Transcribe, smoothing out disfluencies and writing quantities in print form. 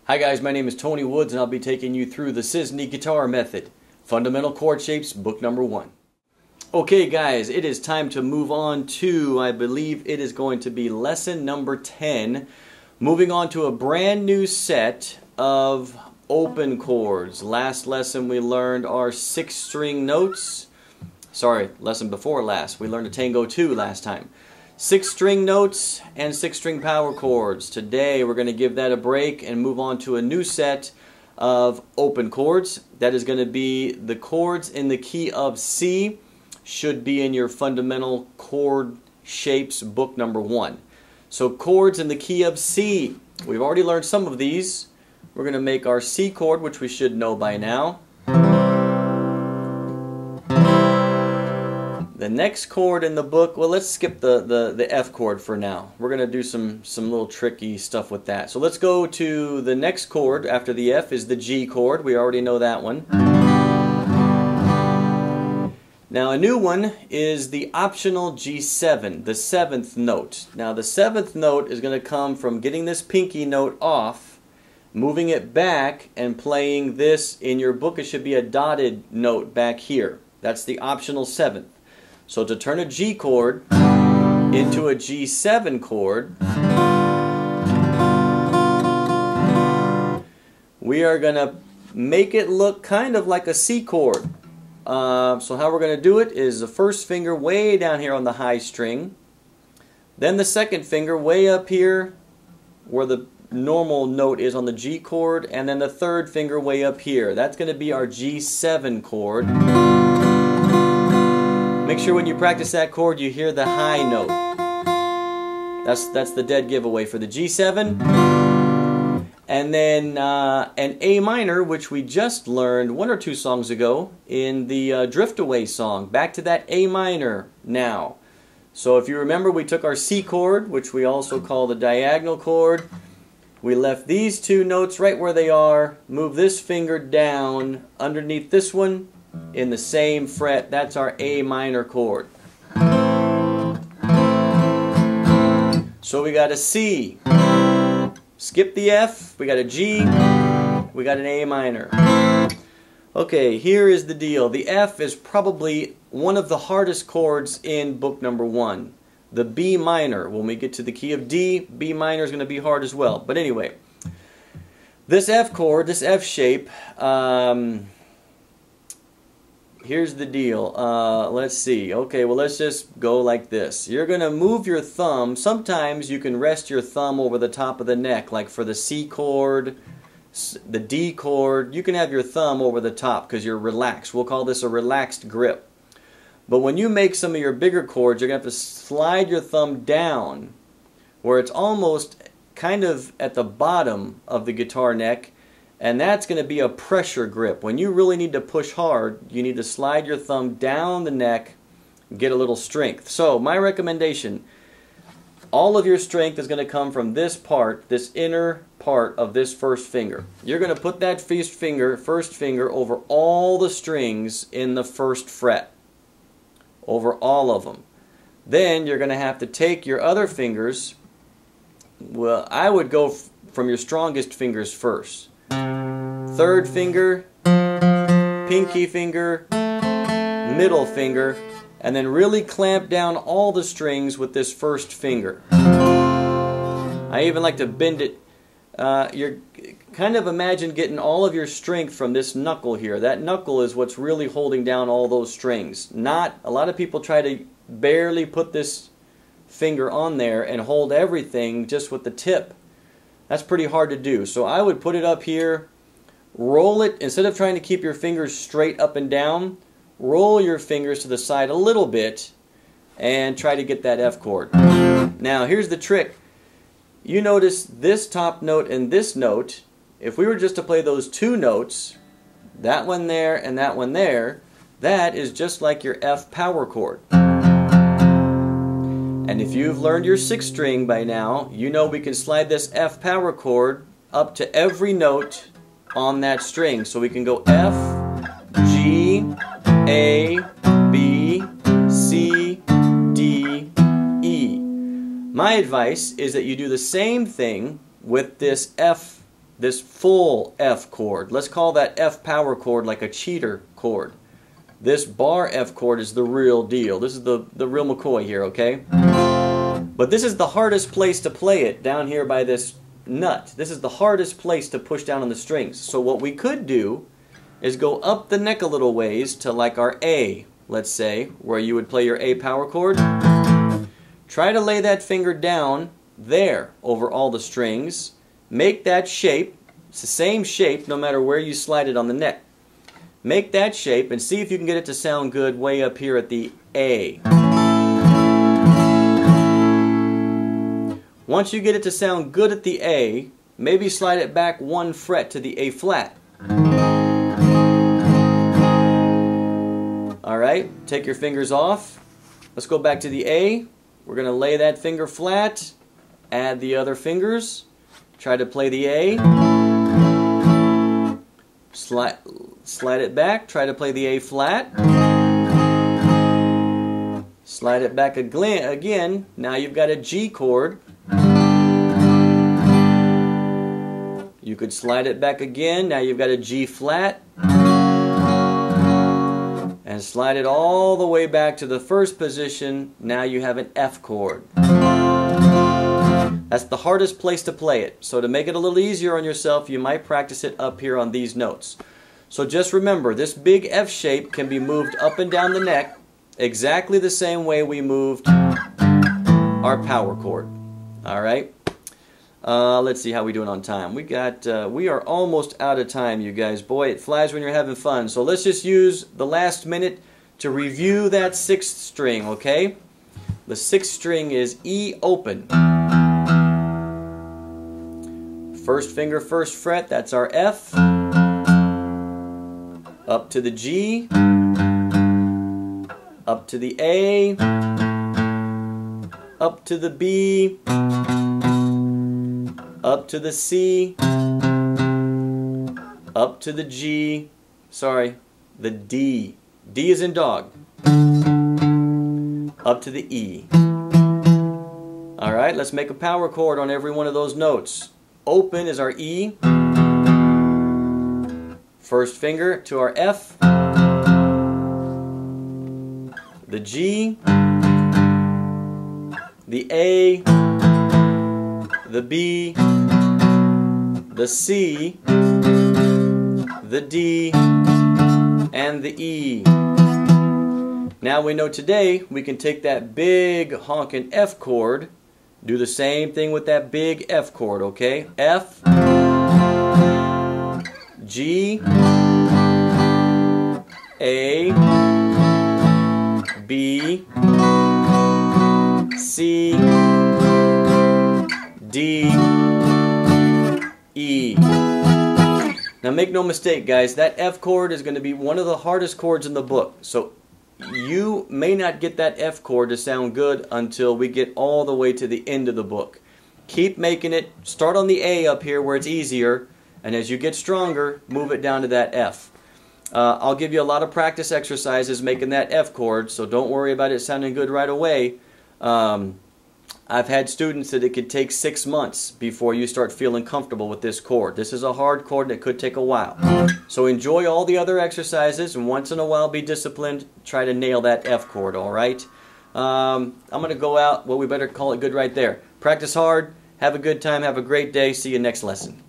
Hi guys, my name is Tony Woods and I'll be taking you through the SISNI guitar method, Fundamental Chord Shapes, book number 1. Okay guys, it is time to move on to, I believe it is going to be lesson number 10. Moving on to a brand new set of open chords. Last lesson we learned our 6-string notes. Sorry, lesson before last. We learned a Tango 2 last time. 6-string notes and 6-string power chords. Today we're going to give that a break and move on to a new set of open chords. That is going to be the chords in the key of C. Should be in your Fundamental Chord Shapes book number 1. So chords in the key of C. We've already learned some of these. We're going to make our C chord, which we should know by now. The next chord in the book, well, let's skip the F chord for now. We're going to do some little tricky stuff with that. So let's go to the next chord after the F is the G chord. We already know that one. Now a new one is the optional G7, the 7th note. Now the 7th note is going to come from getting this pinky note off, moving it back, and playing this. In your book it should be a dotted note back here. That's the optional 7th. So to turn a G chord into a G7 chord, we are going to make it look kind of like a C chord. So how we're going to do it is the first finger way down here on the high string, then the second finger way up here where the normal note is on the G chord, and then the third finger way up here. That's going to be our G7 chord. Make sure when you practice that chord you hear the high note. That's the dead giveaway for the G7. And then an A minor, which we just learned 1 or 2 songs ago in the Drift Away song. Back to that A minor now. So if you remember, we took our C chord, which we also call the diagonal chord. We left these 2 notes right where they are, move this finger down underneath this one in the same fret. That's our A minor chord. So we got a C. Skip the F, we got a G, we got an A minor. Okay, here is the deal. The F is probably one of the hardest chords in book number 1. The B minor, when we get to the key of D, B minor is going to be hard as well. But anyway, this F chord, this F shape, here's the deal. Let's see. Okay, well, let's just go like this. You're going to move your thumb. Sometimes you can rest your thumb over the top of the neck, like for the C chord, the D chord. You can have your thumb over the top because you're relaxed. We'll call this a relaxed grip. But when you make some of your bigger chords, you're going to have to slide your thumb down where it's almost kind of at the bottom of the guitar neck. And that's going to be a pressure grip. When you really need to push hard, you need to slide your thumb down the neck and get a little strength. So my recommendation, all of your strength is going to come from this part, this inner part of this first finger. You're going to put that first finger over all the strings in the first fret. Over all of them. Then you're going to have to take your other fingers. Well, I would go from your strongest fingers first. Third finger, pinky finger, middle finger, and then really clamp down all the strings with this first finger. I even like to bend it. You're kind of imagine getting all of your strength from this knuckle here. That knuckle is what's really holding down all those strings. Not a lot of people try to barely put this finger on there and hold everything just with the tip. That's pretty hard to do. So I would put it up here, roll it, instead of trying to keep your fingers straight up and down, roll your fingers to the side a little bit and try to get that F chord. Now here's the trick. You notice this top note and this note. If we were just to play those 2 notes, that one there and that one there, that is just like your F power chord. And if you've learned your 6th string by now, you know we can slide this F power chord up to every note on that string. So we can go F, G, A, B, C, D, E. My advice is that you do the same thing with this this full F chord. Let's call that F power chord like a cheater chord. This bar F chord is the real deal. This is the real McCoy here, okay? But this is the hardest place to play it, down here by this nut. This is the hardest place to push down on the strings. So what we could do is go up the neck a little ways to like our A, let's say, where you would play your A power chord. Try to lay that finger down there over all the strings. Make that shape. It's the same shape no matter where you slide it on the neck. Make that shape and see if you can get it to sound good way up here at the A. Once you get it to sound good at the A, maybe slide it back 1 fret to the A flat. Alright, take your fingers off. Let's go back to the A. We're going to lay that finger flat, add the other fingers, try to play the A, slide it back, try to play the A flat, slide it back again, now you've got a G chord. You could slide it back again, now you've got a G flat, and slide it all the way back to the first position, now you have an F chord. That's the hardest place to play it. So to make it a little easier on yourself, you might practice it up here on these notes. So just remember, this big F shape can be moved up and down the neck exactly the same way we moved our power chord. Alright? Let's see how we're doing on time. We are almost out of time, you guys. Boy, it flies when you're having fun. So let's just use the last minute to review that 6th string, okay? The 6th string is E open. First finger, first fret, that's our F. Up to the G. Up to the A. Up to the B. Up to the C, up to the G, sorry, the D. D is in dog. Up to the E. Alright, let's make a power chord on every one of those notes. Open is our E. First finger to our F. The G. The A. The B, the C, the D, and the E. Now we know today we can take that big honkin' F chord, do the same thing with that big F chord, okay? F, G, A, B, C, D, E. Now make no mistake, guys, that F chord is going to be one of the hardest chords in the book. So you may not get that F chord to sound good until we get all the way to the end of the book. Keep making it. Start on the A up here where it's easier, and as you get stronger, move it down to that F. I'll give you a lot of practice exercises making that F chord, so don't worry about it sounding good right away. I've had students that it could take 6 months before you start feeling comfortable with this chord. This is a hard chord and it could take a while. So enjoy all the other exercises, and once in a while be disciplined. Try to nail that F chord, alright? I'm going to go out. Well, we better call it good right there. Practice hard. Have a good time. Have a great day. See you next lesson.